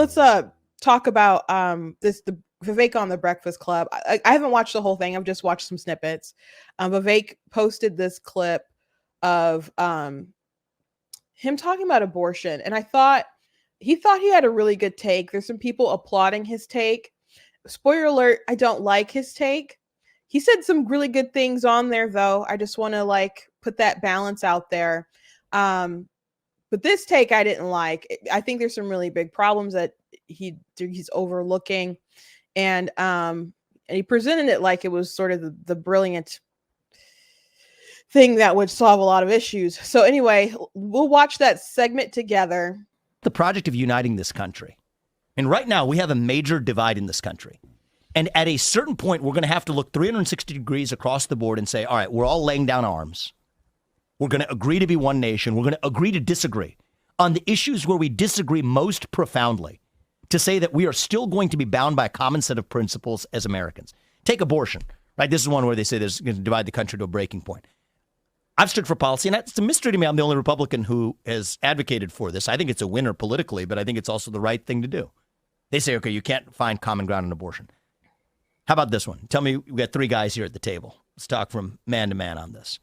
let's talk about the Vivek on the Breakfast Club. I haven't watched the whole thing. I've just watched some snippets. Vivek posted this clip of him talking about abortion, and I thought he had a really good take. There's some people applauding his take. Spoiler alert, I don't like his take. He said some really good things on there though. I just want to like put that balance out there. But this take I didn't like. I think there's some really big problems that he's overlooking, and he presented it like it was sort of the brilliant thing that would solve a lot of issues. So anyway, we'll watch that segment together. The project of uniting this country. And right now we have a major divide in this country. And at a certain point, we're going to have to look 360 degrees across the board and say, all right, we're all laying down arms. We're going to agree to be one nation. We're going to agree to disagree on the issues where we disagree most profoundly, to say that we are still going to be bound by a common set of principles as Americans. Take abortion, right? This is one where they say there's going to divide the country to a breaking point. I've stood for policy, and it's a mystery to me. I'm the only Republican who has advocated for this. I think it's a winner politically, but I think it's also the right thing to do. They say, okay, you can't find common ground on abortion. How about this one? Tell me, we got three guys here at the table. Let's talk from man to man on this.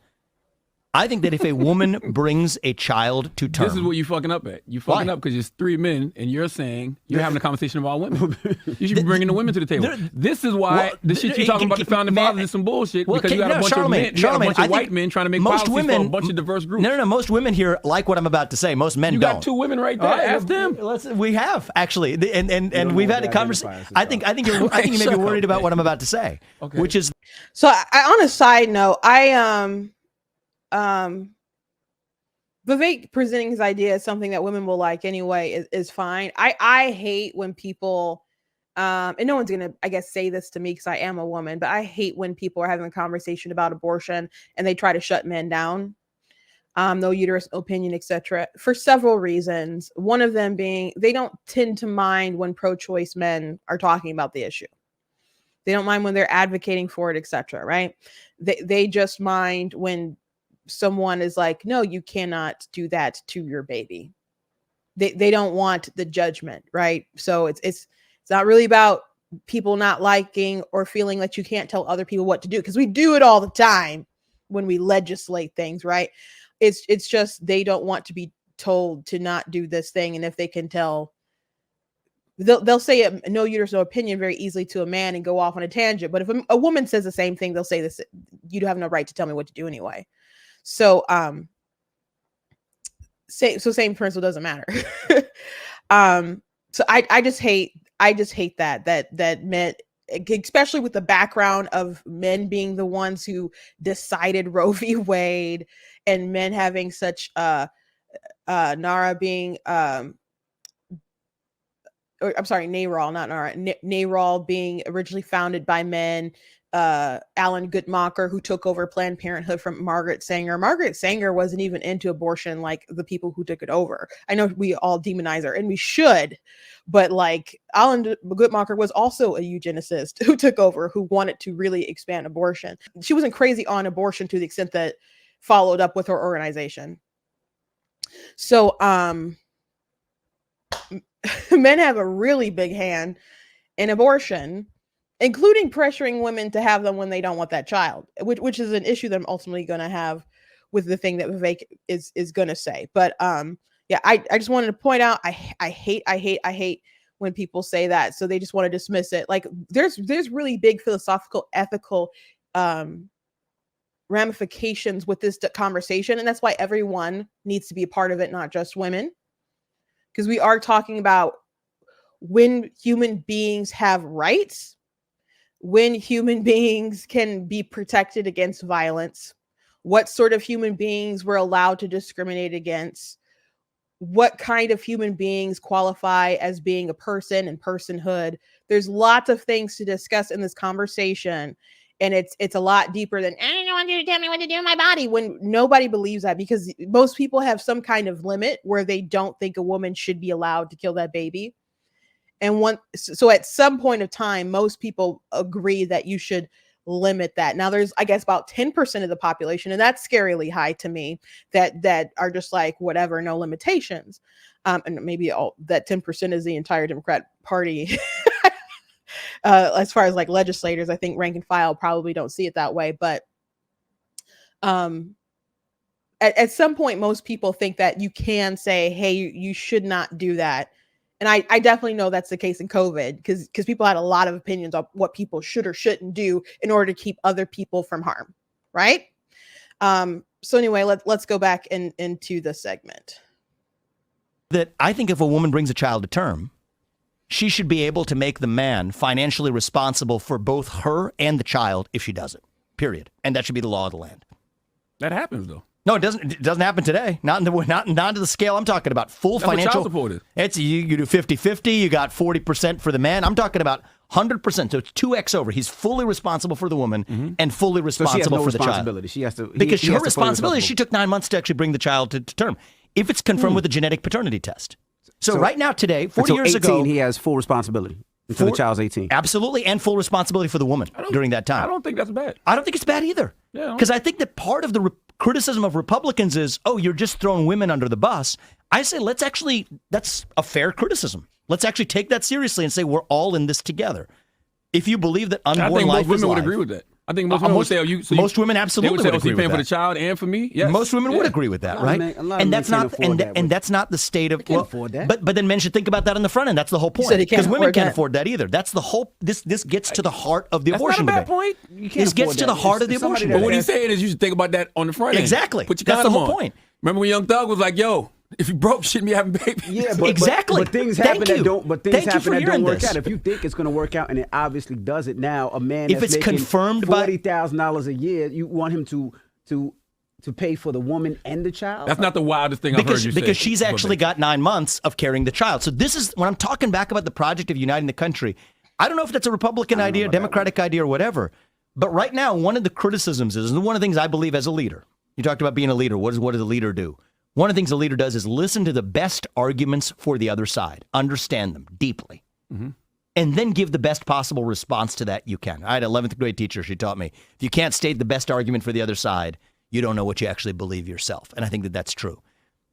I think that if a woman brings a child to term... This is what you fucking up at. You fucking up because it's three men, and you're saying you're having a conversation about women. You should be bringing the women to the table. This is why the shit you're talking about the founding fathers is some bullshit, because you got a bunch of men, you got a bunch of white men trying to make policies for a bunch of diverse groups. No, most women here like what I'm about to say. Most men don't. You got two women right there. Ask them. We have, actually. And we've had a conversation. I think you may be worried about what I'm about to say, which is... So on a side note, Vivek presenting his idea as something that women will like anyway is fine. I hate when people, and no one's going to, I guess, say this to me because I am a woman, but I hate when people are having a conversation about abortion and they try to shut men down. No uterus, opinion, etc. for several reasons. One of them being they don't tend to mind when pro-choice men are talking about the issue. They don't mind when they're advocating for it, etc. Right? They just mind when someone is like, no, you cannot do that to your baby. They don't want the judgment, right? So it's not really about people not liking or feeling that you can't tell other people what to do, because we do it all the time when we legislate things, right? It's just they don't want to be told to not do this thing, and if they can tell, they'll say no uterus, no opinion very easily to a man and go off on a tangent. But if a woman says the same thing, they'll say this: you have no right to tell me what to do anyway. So, same principle doesn't matter. So I just hate that men, especially with the background of men being the ones who decided Roe v. Wade, and men having such NARA being NARAL, not NARA, NARAL being originally founded by men. Alan Guttmacher, who took over Planned Parenthood from Margaret Sanger. Margaret Sanger wasn't even into abortion like the people who took it over. I know we all demonize her, and we should, but like Alan Guttmacher was also a eugenicist who took over, who wanted to really expand abortion. She wasn't crazy on abortion to the extent that followed up with her organization. So men have a really big hand in abortion, including pressuring women to have them when they don't want that child, which is an issue that I'm ultimately going to have with the thing that Vivek is going to say. But yeah, I just wanted to point out, I hate when people say that. So they just want to dismiss it. Like there's really big philosophical, ethical ramifications with this conversation. And that's why everyone needs to be a part of it, not just women. Because we are talking about when human beings have rights, when human beings can be protected against violence, what sort of human beings we're allowed to discriminate against, what kind of human beings qualify as being a person and personhood. There's lots of things to discuss in this conversation. And it's a lot deeper than, I don't want you to tell me what to do in my body, when nobody believes that, because most people have some kind of limit where they don't think a woman should be allowed to kill that baby. And so at some point of time, most people agree that you should limit that. Now there's, I guess, about 10% of the population, and that's scarily high to me, that are just like, whatever, no limitations. And maybe that 10% is the entire Democrat Party. As far as like legislators, I think rank and file probably don't see it that way. But at some point, most people think that you can say, hey, you should not do that. And I definitely know that's the case in COVID, because people had a lot of opinions on what people should or shouldn't do in order to keep other people from harm, right? So anyway, let's go back into the segment. That I think if a woman brings a child to term, she should be able to make the man financially responsible for both her and the child if she does it, period. And that should be the law of the land. That happens, though. No, it doesn't. It doesn't happen today. Not to the scale I'm talking about. Full That's financial. What child support is. It's you do 50-50. You got 40% for the man. I'm talking about 100%. So it's 2x over. He's fully responsible for the woman and fully responsible for the child. She has to because her responsibility. She took 9 months to actually bring the child to term. If it's confirmed with a genetic paternity test. So right now, today, 40 years ago, he has full responsibility until the child's 18. Absolutely, and full responsibility for the woman during that time. I don't think that's bad. I don't think it's bad either. Because I think that part of the criticism of Republicans is, oh, you're just throwing women under the bus. I say, that's a fair criticism. Let's actually take that seriously and say we're all in this together. If you believe that unborn life is life. I think most women would agree with that. I think most women would say, most women absolutely would agree with that. Paying for the child and for me? Yes. Most women would agree with that, right? And that's not the state of afford that. But then men should think about that on the front end. That's the whole point. Because women can't afford that either. That's the whole. This gets to the heart of the abortion debate. That's not a bad point. This gets to the heart of the abortion debate. But what he's saying is you should think about that on the front end. Exactly. Put your That's the condom whole on. point. Remember when Young Thug was like, yo, if you broke, shouldn't be having babies. Yeah, but, exactly. But things happen that don't. But things happen that don't work this. out. If you think it's going to work out, and it obviously doesn't now, a man if that's it's making confirmed by $40,000 a year, you want him to pay for the woman and the child? That's not the wildest thing I've heard you say. Because she's actually got 9 months of carrying the child. So this is when I'm talking back about the project of uniting the country. I don't know if that's a Republican idea, Democratic idea, or whatever. But right now, one of the criticisms is, and one of the things I believe as a leader. You talked about being a leader. What does a leader do? One of the things a leader does is listen to the best arguments for the other side, understand them deeply, and then give the best possible response to that you can. I had an 11th grade teacher. She taught me, if you can't state the best argument for the other side, you don't know what you actually believe yourself. And I think that that's true.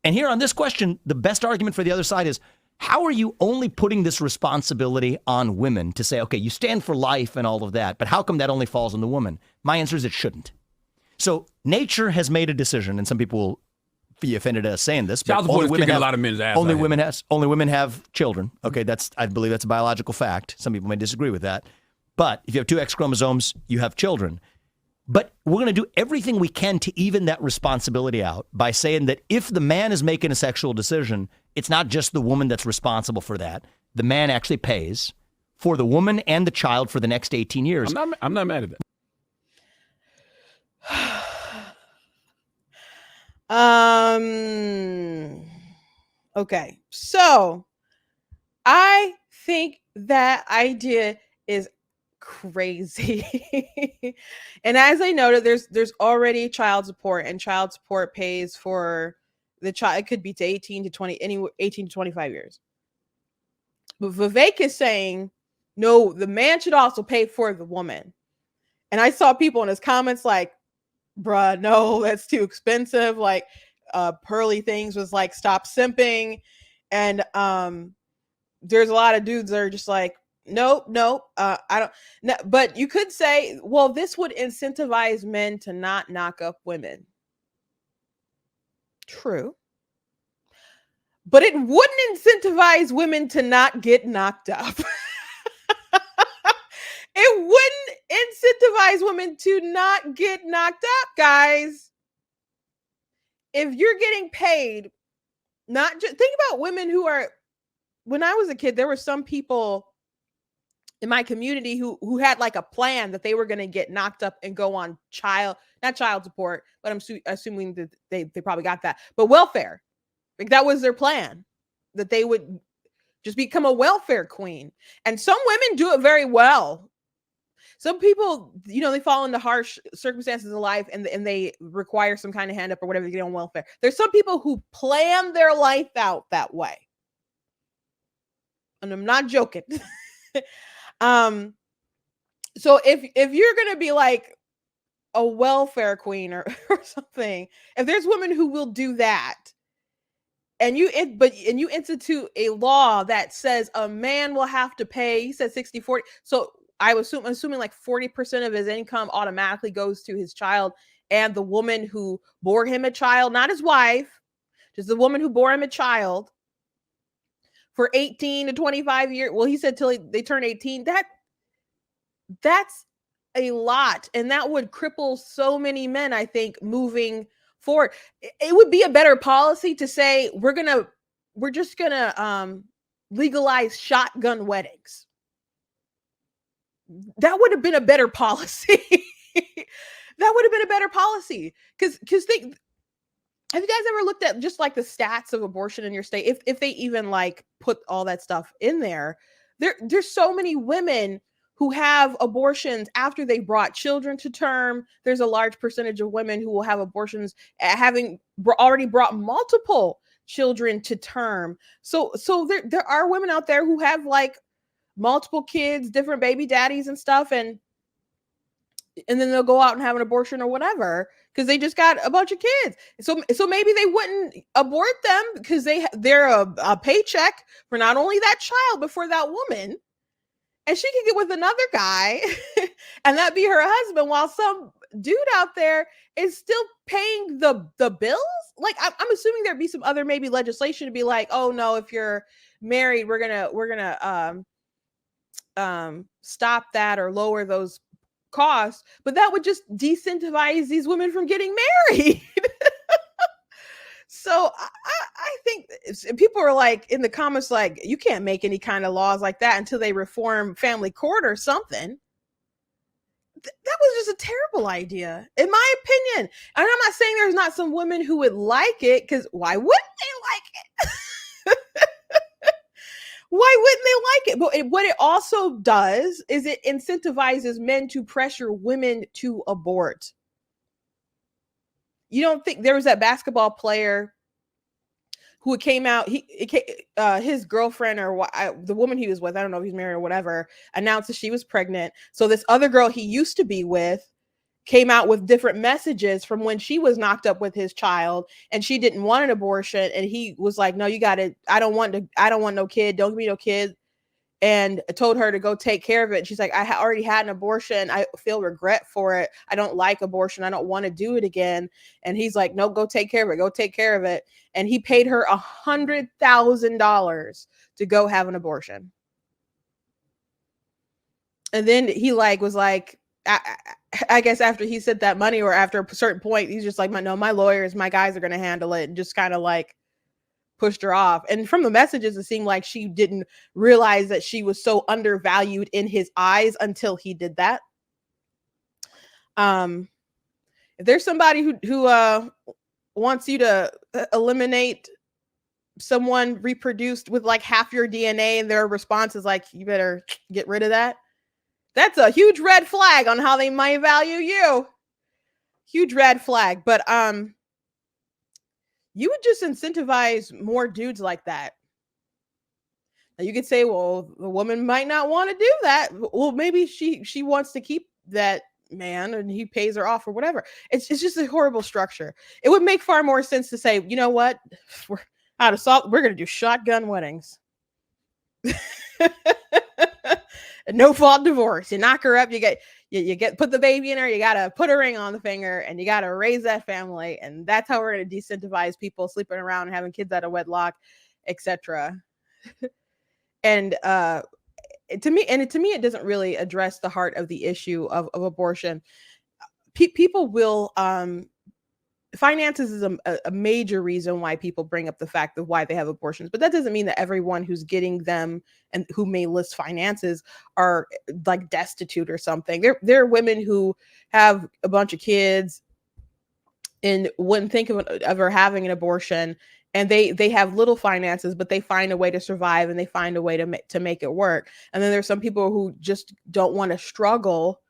And here on this question, the best argument for the other side is, how are you only putting this responsibility on women to say, okay, you stand for life and all of that, but how come that only falls on the woman? My answer is it shouldn't. So nature has made a decision, and some people will be offended at us saying this, but only women have, a lot of men's ass only women have children. Okay, I believe that's a biological fact. Some people may disagree with that. But if you have two X chromosomes, you have children. But we're going to do everything we can to even that responsibility out by saying that if the man is making a sexual decision, it's not just the woman that's responsible for that. The man actually pays for the woman and the child for the next 18 years. I'm not mad at that. Okay, so I think that idea is crazy. And as I noted, there's already child support, and child support pays for the child. It could be to 18 to 25 years. But Vivek is saying, no, the man should also pay for the woman. And I saw people in his comments like, bruh, no, that's too expensive. Like, Pearly Things was like, stop simping. And there's a lot of dudes that are just like, nope, I don't. No, but you could say, well, this would incentivize men to not knock up women. True. But it wouldn't incentivize women to not get knocked up. It wouldn't incentivize women to not get knocked up, guys. If you're getting paid, not just think about women who are, when I was a kid, there were some people in my community who had like a plan that they were going to get knocked up and go on not child support, but I'm assuming that they probably got that, but welfare. Like that was their plan, that they would just become a welfare queen. And some women do it very well. Some people, they fall into harsh circumstances in life and they require some kind of hand up or whatever to get on welfare. There's some people who plan their life out that way. And I'm not joking. So if you're gonna be like a welfare queen or, or something, if there's women who will do that, and you institute a law that says a man will have to pay, he said 60-40. So I was assuming like 40% of his income automatically goes to his child, and the woman who bore him a child, not his wife, just the woman who bore him a child for 18 to 25 years. Well, he said till they turn 18. That's a lot, and that would cripple so many men, I think, moving forward. It would be a better policy to say we're just gonna legalize shotgun weddings. That would have been a better policy. That would have been a better policy, because think, have you guys ever looked at just like the stats of abortion in your state? If they even like put all that stuff in there's so many women who have abortions after they brought children to term. There's a large percentage of women who will have abortions having already brought multiple children to term. So there are women out there who have like multiple kids, different baby daddies and stuff, and then they'll go out and have an abortion or whatever because they just got a bunch of kids. So maybe they wouldn't abort them because they're a paycheck for not only that child but for that woman, and she can get with another guy and that be her husband, while some dude out there is still paying the bills. Like I'm assuming there'd be some other maybe legislation to be like, oh no, if you're married, we're gonna stop that or lower those costs, but that would just disincentivize these women from getting married. So I think people are like in the comments, like, you can't make any kind of laws like that until they reform family court or something. That was just a terrible idea, in my opinion. And I'm not saying there's not some women who would like it, because why wouldn't they like it? Why wouldn't they like it? But what it also does is it incentivizes men to pressure women to abort. You don't think there was that basketball player who came out, his girlfriend or the woman he was with, I don't know if he's married or whatever, announced that she was pregnant. So this other girl he used to be with came out with different messages from when she was knocked up with his child, and she didn't want an abortion. And he was like, no, you got it. I don't want no kid. Don't give me no kid. And told her to go take care of it. She's like, I already had an abortion. I feel regret for it. I don't like abortion. I don't want to do it again. And he's like, no, go take care of it. Go take care of it. And he paid her $100,000 to go have an abortion. And then he was like, I guess after he said that money, or after a certain point, he's just like, my lawyers, my guys are going to handle it. And just kind of like pushed her off. And from the messages, it seemed like she didn't realize that she was so undervalued in his eyes until he did that. If there's somebody who wants you to eliminate someone reproduced with like half your DNA, and their response is like, you better get rid of that, that's a huge red flag on how they might value you. Huge red flag. But you would just incentivize more dudes like that. Now you could say, well, the woman might not want to do that. Well, maybe she wants to keep that man and he pays her off or whatever. It's just a horrible structure. It would make far more sense to say, you know what? We're out of salt. We're going to do shotgun weddings. No fault divorce. You knock her up, you get put the baby in her, you gotta put a ring on the finger, and you gotta raise that family. And that's how we're gonna disincentivize people sleeping around and having kids out of wedlock, etc. And to me, it doesn't really address the heart of the issue of abortion. People will finances is a major reason why people bring up the fact of why they have abortions, but that doesn't mean that everyone who's getting them and who may list finances are like destitute or something. There are women who have a bunch of kids and wouldn't think of ever having an abortion, and they have little finances, but they find a way to survive and they find a way to make it work. And then there's some people who just don't want to struggle.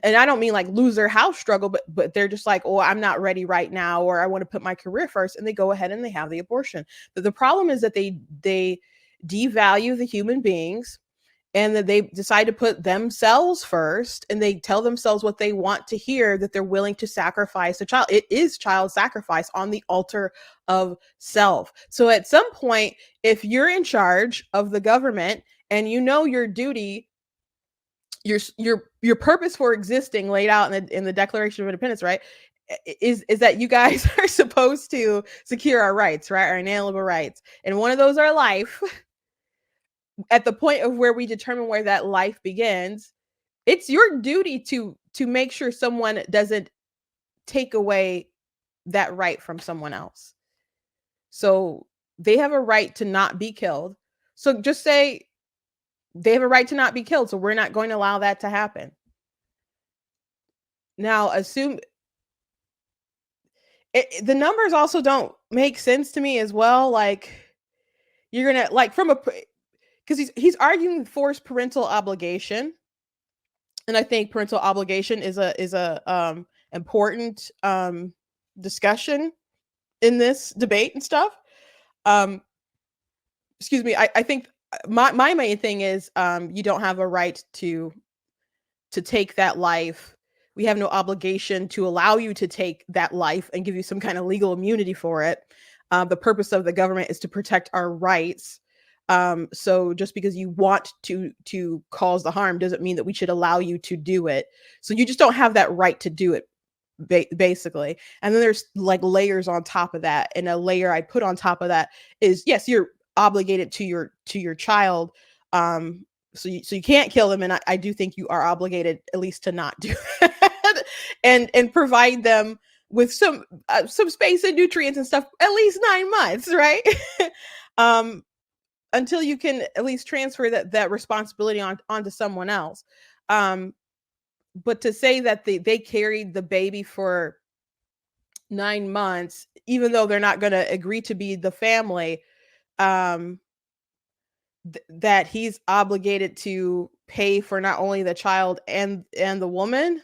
And I don't mean like lose their house struggle, but they're just like, oh, I'm not ready right now, or I want to put my career first, and they go ahead and they have the abortion. But the problem is that they devalue the human beings, and that they decide to put themselves first, and they tell themselves what they want to hear, that they're willing to sacrifice a child. It is child sacrifice on the altar of self. So at some point, if you're in charge of the government and you know your duty, your purpose for existing laid out in the Declaration of Independence, right, is that you guys are supposed to secure our rights, right, our inalienable rights, and one of those are life. At the point of where we determine where that life begins, it's your duty to make sure someone doesn't take away that right from someone else. So they have a right to not be killed. So just say they have a right to not be killed. So we're not going to allow that to happen. Now, assume the numbers also don't make sense to me as well. Like, you're gonna, like, from a, because he's arguing forced parental obligation, and I think parental obligation is a important discussion in this debate and stuff. Excuse me. I think my main thing is you don't have a right to take that life. We have no obligation to allow you to take that life and give you some kind of legal immunity for it. The purpose of the government is to protect our rights. So just because you want to cause the harm doesn't mean that we should allow you to do it. So you just don't have that right to do it, basically. And then there's like layers on top of that. And a layer I put on top of that is, yes, you're obligated to your child. So you can't kill them, and I do think you are obligated at least to not do that, and provide them with some space and nutrients and stuff at least 9 months, right? Until you can at least transfer that responsibility onto someone else. But to say that they carried the baby for 9 months, even though they're not going to agree to be the family, that he's obligated to pay for not only the child and the woman.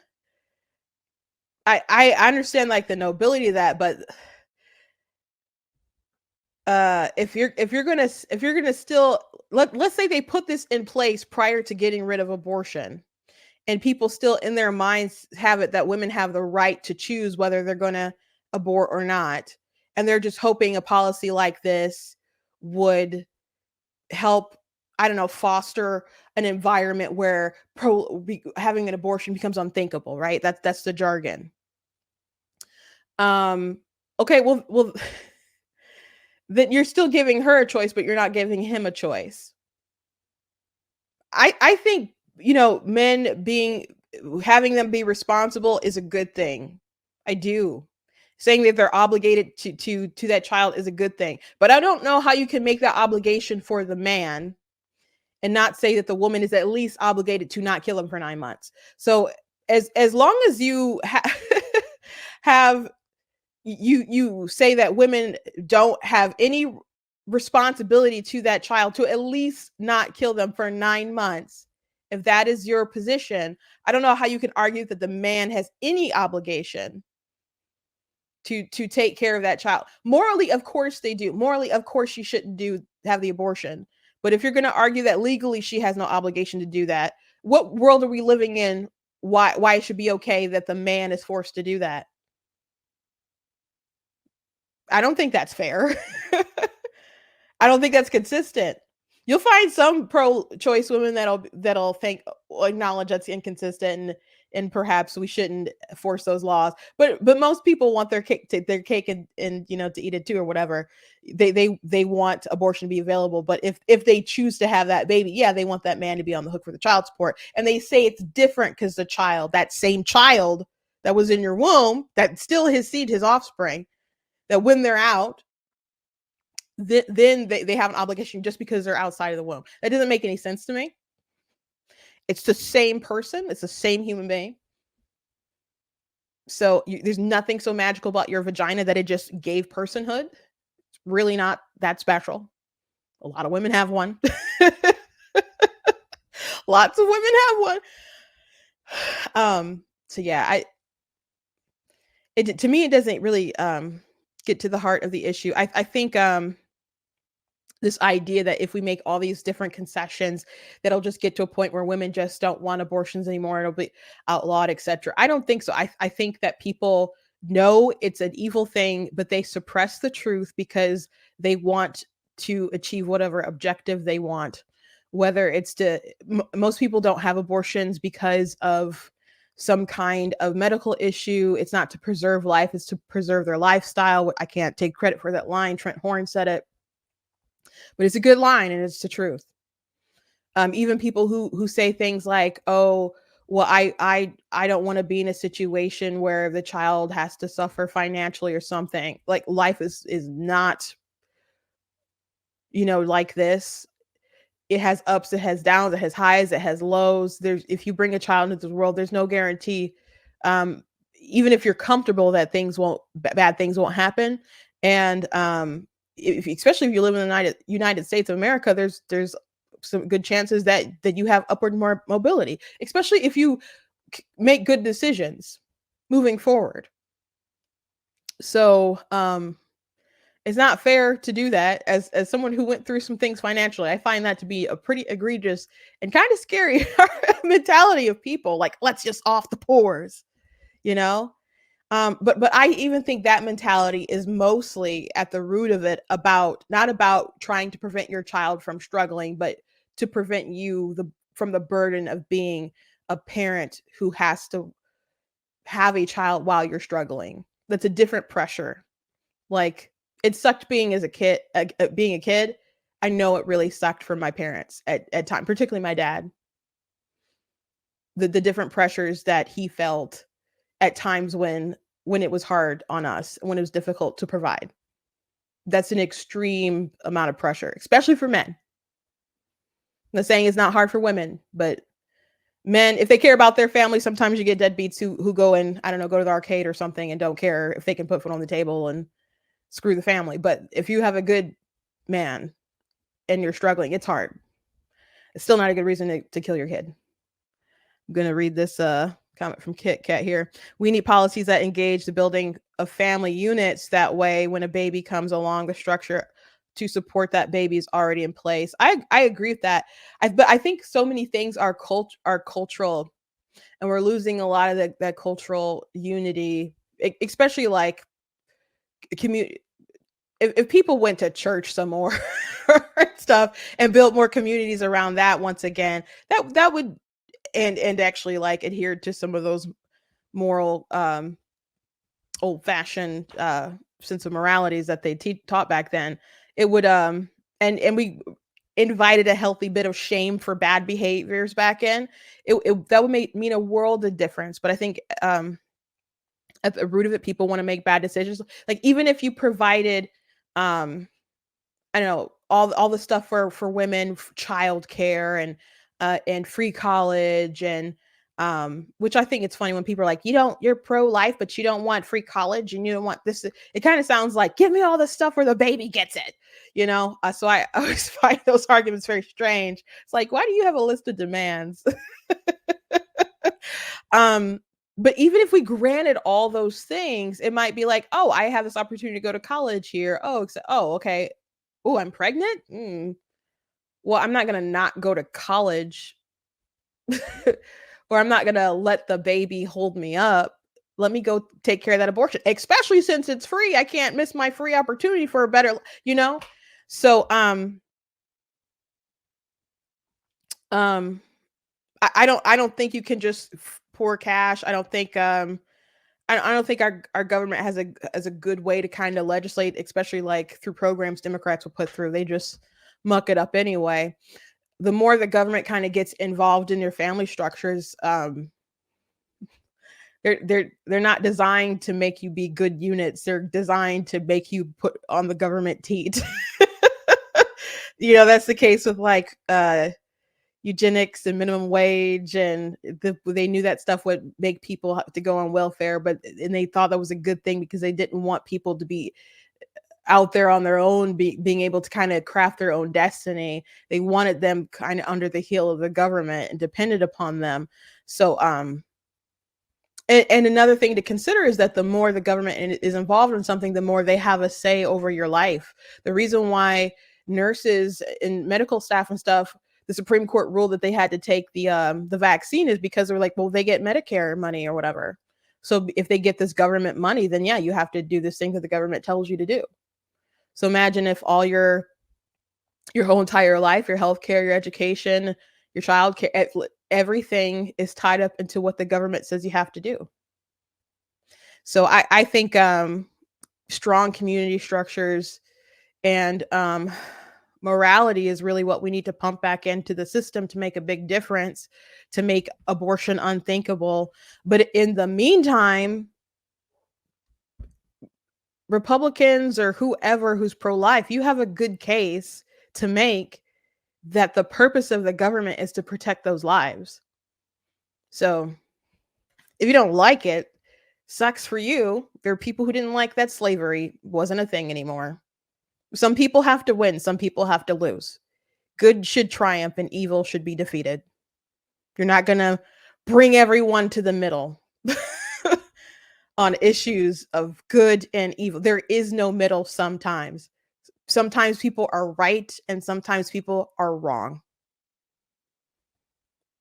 I understand like the nobility of that, but if you're gonna still let's say they put this in place prior to getting rid of abortion, and people still in their minds have it that women have the right to choose whether they're going to abort or not, and they're just hoping a policy like this would help, I don't know, foster an environment where having an abortion becomes unthinkable, right? That's the jargon. Okay, well, then you're still giving her a choice, but you're not giving him a choice. I think, men having them be responsible is a good thing. I do. Saying that they're obligated to that child is a good thing. But I don't know how you can make that obligation for the man and not say that the woman is at least obligated to not kill him for 9 months. So as long as you have you say that women don't have any responsibility to that child to at least not kill them for 9 months, if that is your position, I don't know how you can argue that the man has any obligation to take care of that child. Morally, of course they do. Morally, of course she shouldn't have the abortion. But if you're going to argue that legally she has no obligation to do that, what world are we living in? Why it should be okay that the man is forced to do that? I don't think that's fair. I don't think that's consistent. You'll find some pro-choice women that'll acknowledge that's inconsistent, and perhaps we shouldn't force those laws. But most people want their cake and to eat it too, or whatever. They want abortion to be available, but if they choose to have that baby, yeah, they want that man to be on the hook for the child support. And they say it's different because the child, that same child that was in your womb, that's still his seed, his offspring, that when they're out, then they have an obligation just because they're outside of the womb. That doesn't make any sense to me. It's the same person. It's the same human being. So there's nothing so magical about your vagina that it just gave personhood. It's really not that special. A lot of women have one. Lots of women have one. So yeah, to me, it doesn't really get to the heart of the issue. I think this idea that if we make all these different concessions, that'll just get to a point where women just don't want abortions anymore. It'll be outlawed, etc. I don't think so. I think that people know it's an evil thing, but they suppress the truth because they want to achieve whatever objective they want. Whether it's most people don't have abortions because of some kind of medical issue. It's not to preserve life, it's to preserve their lifestyle. I can't take credit for that line. Trent Horn said it. But it's a good line and it's the truth. Even people who say things like, "Oh, well, I don't want to be in a situation where the child has to suffer financially or something." Like life is not, like this. It has ups, it has downs, it has highs, it has lows. If you bring a child into this world, there's no guarantee. Even if you're comfortable that bad things won't happen, and especially if you live in the United States of America, there's some good chances that you have upward more mobility, especially if you make good decisions moving forward. So it's not fair to do that. As someone who went through some things financially, I find that to be a pretty egregious and kind of scary mentality of people. Like, let's just off the pores, But I even think that mentality is mostly at the root of it not about trying to prevent your child from struggling, but to prevent you from the burden of being a parent who has to have a child while you're struggling. That's a different pressure. Like, it sucked being a kid. I know it really sucked for my parents at times, particularly my dad. The different pressures that he felt at times when it was hard on us, when it was difficult to provide. That's an extreme amount of pressure, especially for men. I'm not saying it's not hard for women, but men, if they care about their family, sometimes you get deadbeats who go and, I don't know, go to the arcade or something and don't care if they can put food on the table and screw the family. But if you have a good man and you're struggling, it's hard. It's still not a good reason to kill your kid. I'm going to read this comment from Kit Kat here. We need policies that engage the building of family units. That way, when a baby comes along, the structure to support that baby is already in place. I agree with that. But I think so many things are cultural, and we're losing a lot of that cultural unity, especially like community. If people went to church some more and stuff and built more communities around that, once again, that would and actually like adhered to some of those moral old-fashioned sense of moralities that they taught back then, it would and we invited a healthy bit of shame for bad behaviors back in, that would mean a world of difference. But I think at the root of it, people want to make bad decisions. Like, even if you provided I don't know, all the stuff for women, child care and free college, and which I think it's funny when people are like, you're pro-life, but you don't want free college and you don't want this. It kind of sounds like, give me all the stuff where the baby gets it, so I always find those arguments very strange. It's like, why do you have a list of demands? But even if we granted all those things, it might be like, oh, I have this opportunity to go to college here. Oh, okay. Oh, I'm pregnant. Well, I'm not going to not go to college or I'm not going to let the baby hold me up. Let me go take care of that abortion, especially since it's free. I can't miss my free opportunity for a better, So, I don't think you can just pour cash. I don't think I don't think our government has a good way to kind of legislate, especially like through programs Democrats will put through. They just muck it up anyway. The more the government kind of gets involved in your family structures, they're not designed to make you be good units. They're designed to make you put on the government teat. That's the case with like eugenics and minimum wage, and they knew that stuff would make people have to go on welfare, and they thought that was a good thing because they didn't want people to be out there on their own, being able to kind of craft their own destiny. They wanted them kind of under the heel of the government and dependent upon them. So and another thing to consider is that the more the government is involved in something, the more they have a say over your life. The reason why nurses and medical staff and stuff, the Supreme Court ruled that they had to take the vaccine is because they were like, well, they get Medicare money or whatever. So if they get this government money, then yeah, you have to do this thing that the government tells you to do. So imagine if all your whole entire life, your healthcare, your education, your childcare, everything is tied up into what the government says you have to do. So I think strong community structures and morality is really what we need to pump back into the system to make a big difference, to make abortion unthinkable. But in the meantime, Republicans or whoever who's pro-life, you have a good case to make that the purpose of the government is to protect those lives. So if you don't like it, sucks for you. There are people who didn't like that slavery wasn't a thing anymore. Some people have to win. Some people have to lose. Good should triumph and evil should be defeated. You're not going to bring everyone to the middle on issues of good and evil. There is no middle sometimes. Sometimes people are right and sometimes people are wrong.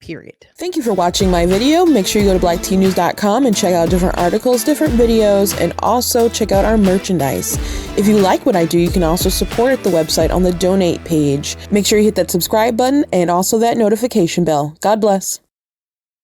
Period. Thank you for watching my video. Make sure you go to blacktnews.com and check out different articles, different videos, and also check out our merchandise. If you like what I do, you can also support the website on the donate page. Make sure you hit that subscribe button and also that notification bell. God bless.